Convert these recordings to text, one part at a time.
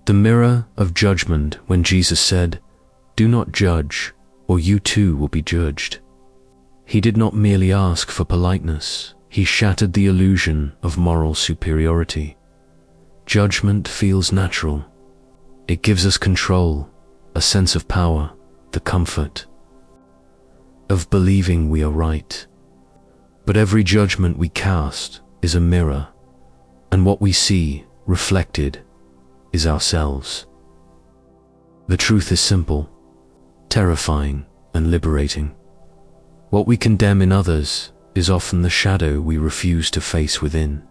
The mirror of judgment when Jesus said, "Do not judge, or you too will be judged." He did not merely ask for politeness, he shattered the illusion of moral superiority. Judgment feels natural. It gives us control, a sense of power, the comfort of believing we are right. But every judgment we cast is a mirror, and what we see reflected is ourselves. The truth is simple, terrifying, and liberating. What we condemn in others is often the shadow we refuse to face within.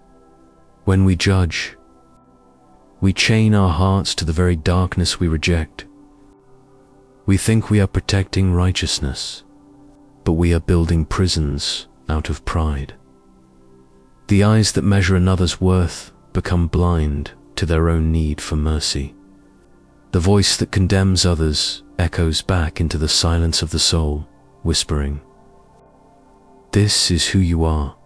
When we judge, we chain our hearts to the very darkness we reject. We think we are protecting righteousness, but we are building prisons out of pride. The eyes that measure another's worth become blind to their own need for mercy. The voice that condemns others echoes back into the silence of the soul, whispering, "This is who you are."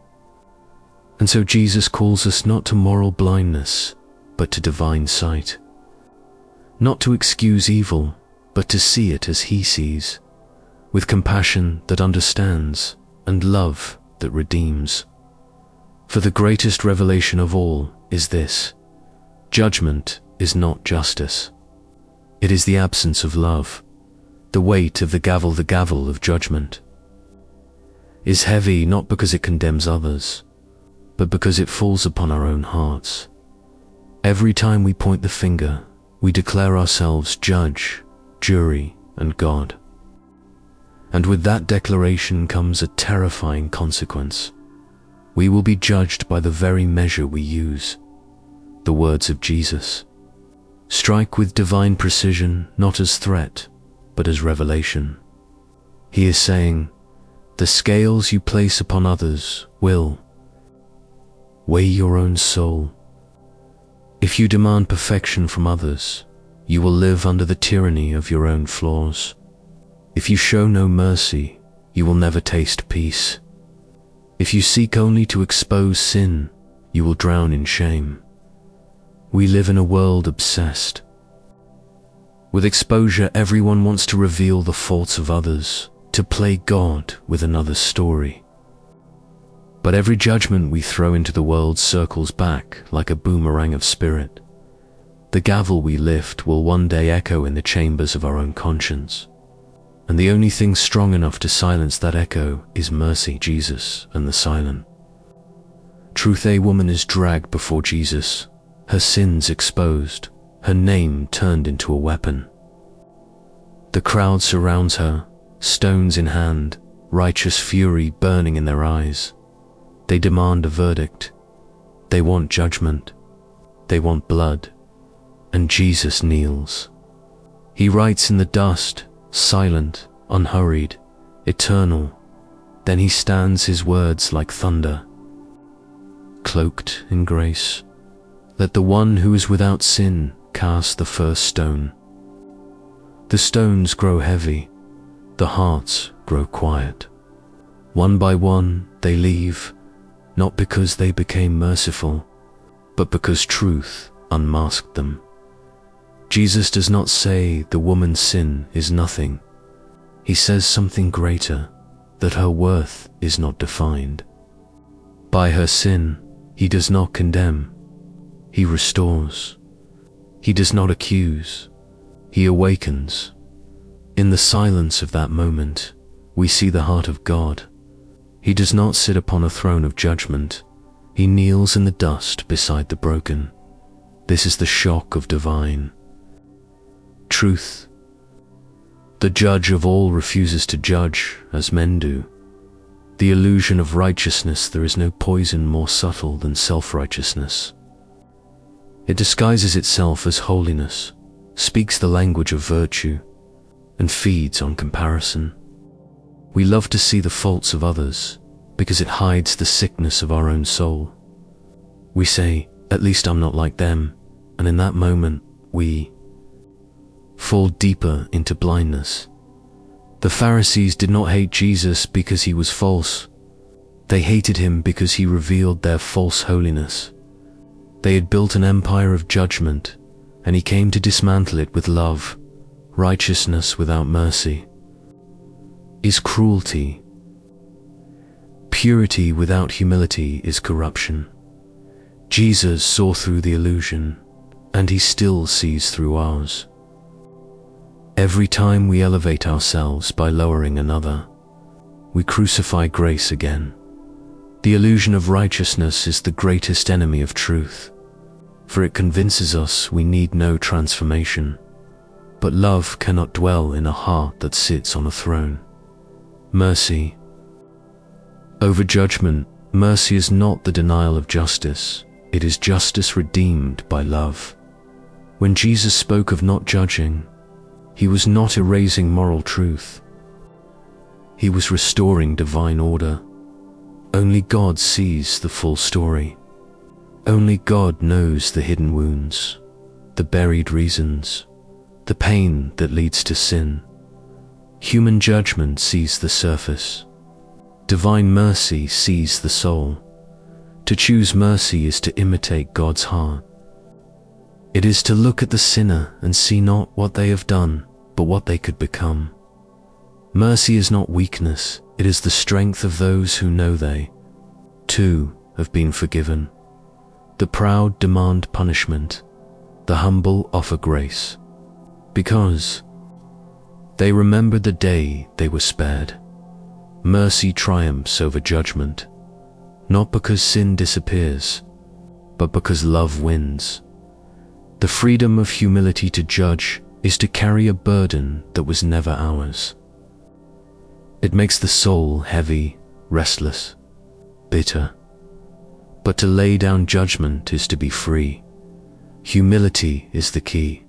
And so Jesus calls us not to moral blindness, but to divine sight. Not to excuse evil, but to see it as he sees, with compassion that understands and love that redeems. For the greatest revelation of all is this: judgment is not justice. It is the absence of love. The weight of the gavel of judgment is heavy not because it condemns others, but because it falls upon our own hearts. Every time we point the finger, we declare ourselves judge, jury, and God. And with that declaration comes a terrifying consequence. We will be judged by the very measure we use. The words of Jesus strike with divine precision, not as threat, but as revelation. He is saying, the scales you place upon others will weigh your own soul. If you demand perfection from others, you will live under the tyranny of your own flaws. If you show no mercy, you will never taste peace. If you seek only to expose sin, you will drown in shame. We live in a world obsessed with exposure. Everyone wants to reveal the faults of others, to play God with another's story. But every judgment we throw into the world circles back like a boomerang of spirit. The gavel we lift will one day echo in the chambers of our own conscience. And the only thing strong enough to silence that echo is mercy, Jesus, and the silent truth. A woman is dragged before Jesus, her sins exposed, her name turned into a weapon. The crowd surrounds her, stones in hand, righteous fury burning in their eyes. They demand a verdict. They want judgment. They want blood. And Jesus kneels. He writes in the dust, silent, unhurried, eternal. Then he stands, his words like thunder. Cloaked in grace, let the one who is without sin cast the first stone. The stones grow heavy, the hearts grow quiet. One by one they leave, not because they became merciful, but because truth unmasked them. Jesus does not say the woman's sin is nothing. He says something greater, that her worth is not defined by her sin. He does not condemn. He restores. He does not accuse. He awakens. In the silence of that moment, we see the heart of God. He does not sit upon a throne of judgment. He kneels in the dust beside the broken. This is the shock of divine truth. The judge of all refuses to judge as men do. The illusion of righteousness, there is no poison more subtle than self-righteousness. It disguises itself as holiness, speaks the language of virtue, and feeds on comparison. We love to see the faults of others because it hides the sickness of our own soul. We say, at least I'm not like them, and in that moment we fall deeper into blindness. The Pharisees did not hate Jesus because he was false. They hated him because he revealed their false holiness. They had built an empire of judgment, and he came to dismantle it with love. Righteousness without mercy is cruelty. Purity without humility is corruption. Jesus saw through the illusion, and he still sees through ours. Every time we elevate ourselves by lowering another, we crucify grace again. The illusion of righteousness is the greatest enemy of truth, for it convinces us we need no transformation. But love cannot dwell in a heart that sits on a throne. Mercy over judgment. Mercy is not the denial of justice, it is justice redeemed by love. When Jesus spoke of not judging, he was not erasing moral truth. He was restoring divine order. Only God sees the full story. Only God knows the hidden wounds, the buried reasons, the pain that leads to sin. Human judgment sees the surface. Divine mercy sees the soul. To choose mercy is to imitate God's heart. It is to look at the sinner and see not what they have done, but what they could become. Mercy is not weakness, it is the strength of those who know they, too, have been forgiven. The proud demand punishment, the humble offer grace, because they remember the day they were spared. Mercy triumphs over judgment, not because sin disappears, but because love wins. The freedom of humility to judge is to carry a burden that was never ours. It makes the soul heavy, restless, bitter. But to lay down judgment is to be free. Humility is the key,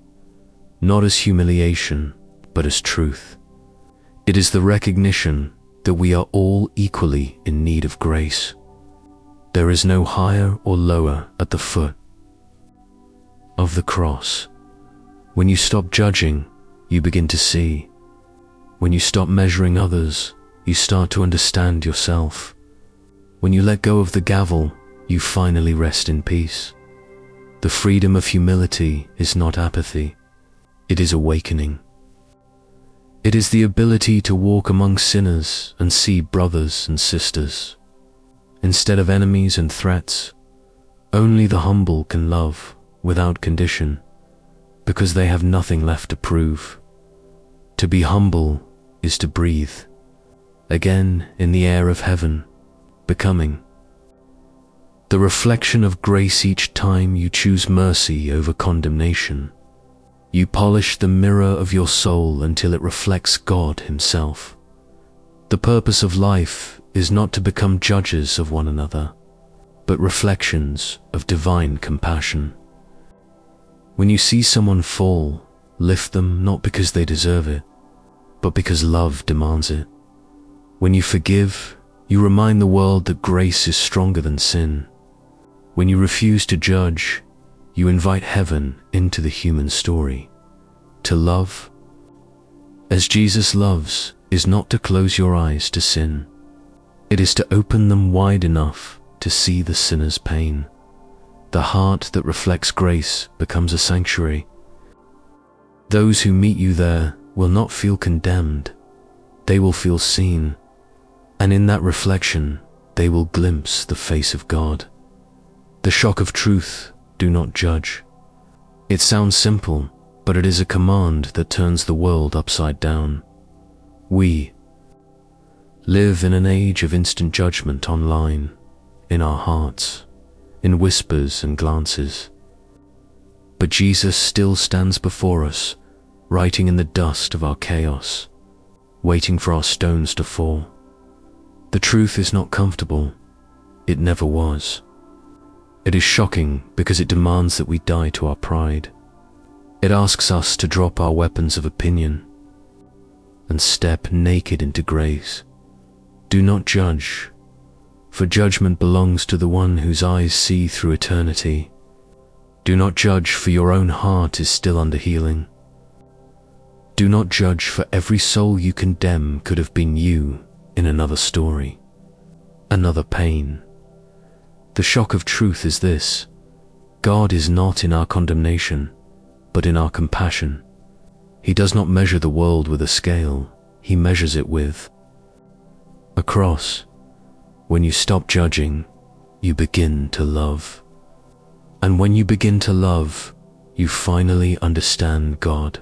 not as humiliation, but as truth. It is the recognition that we are all equally in need of grace. There is no higher or lower at the foot of the cross. When you stop judging, you begin to see. When you stop measuring others, you start to understand yourself. When you let go of the gavel, you finally rest in peace. The freedom of humility is not apathy, it is awakening. It is the ability to walk among sinners and see brothers and sisters. Instead of enemies and threats, only the humble can love without condition, because they have nothing left to prove. To be humble is to breathe again in the air of heaven, becoming the reflection of grace each time you choose mercy over condemnation. You polish the mirror of your soul until it reflects God Himself. The purpose of life is not to become judges of one another, but reflections of divine compassion. When you see someone fall, lift them not because they deserve it, but because love demands it. When you forgive, you remind the world that grace is stronger than sin. When you refuse to judge, you invite heaven into the human story. To love, as Jesus loves, is not to close your eyes to sin. It is to open them wide enough to see the sinner's pain. The heart that reflects grace becomes a sanctuary. Those who meet you there will not feel condemned. They will feel seen, and in that reflection, they will glimpse the face of God. The shock of truth, do not judge. It sounds simple, but it is a command that turns the world upside down. We live in an age of instant judgment online, in our hearts, in whispers and glances. But Jesus still stands before us, writing in the dust of our chaos, waiting for our stones to fall. The truth is not comfortable. It never was. It is shocking because it demands that we die to our pride. It asks us to drop our weapons of opinion and step naked into grace. Do not judge, for judgment belongs to the one whose eyes see through eternity. Do not judge, for your own heart is still under healing. Do not judge, for every soul you condemn could have been you in another story, another pain. The shock of truth is this: God is not in our condemnation. but in our compassion. He does not measure the world with a scale, he measures it with a cross. When you stop judging, you begin to love. And when you begin to love, you finally understand God.